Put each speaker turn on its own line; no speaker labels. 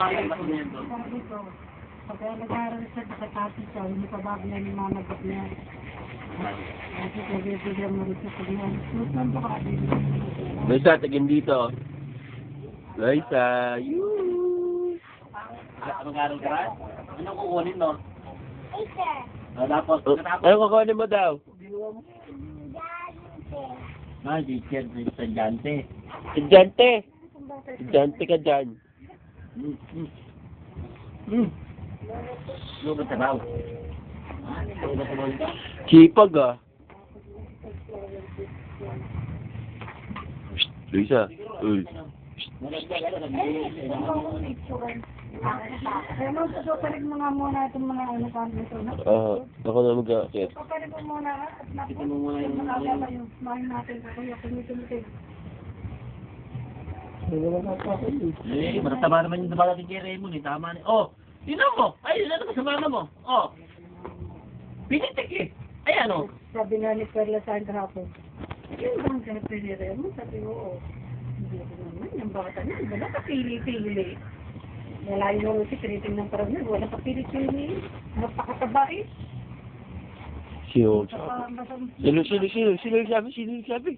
Pag nag-aaral siya sa tati siya, hindi pa bago na yung mga nagot niya. Kasi bibigyan mo rin siya sa niya. Susan po ka din.
Loisa, tigin dito. Loisa, yoo!
Mag-aaral ka rin? Anong kukunin mo? Tapos,
Ano kukunin mo daw?
teacher, estudyante.
Estudyante! Estudyante ka dyan.
Lugat sa baw. Lugat sa baw ka?
Chipag ah. Loisa, uy.
Kaya mo, papalig mo nga muna itong mga ano kami ito.
Ako na mag-aakit.
Papalig mo muna at nakita mo muna yung nakakala yung smahin natin. Kaya kumitin-mitin.
Matataba naman yung nabagat ni Jerry mo, tama ni. Oh, tinan mo. Ay, ano ka sa mama mo? Oh. Pinitik eh. Ay, ano?
Sabi nga ni Perla sa akin kahapon, yung bang ka pinire mo? Sabi ko, oo. Hindi ko naman, yung bata niya, wala ka pili-pili. Wala yung si Kriting ng parang niya, wala ka pili-pili. Napakataba eh.
Sino sabi? Sino sabi?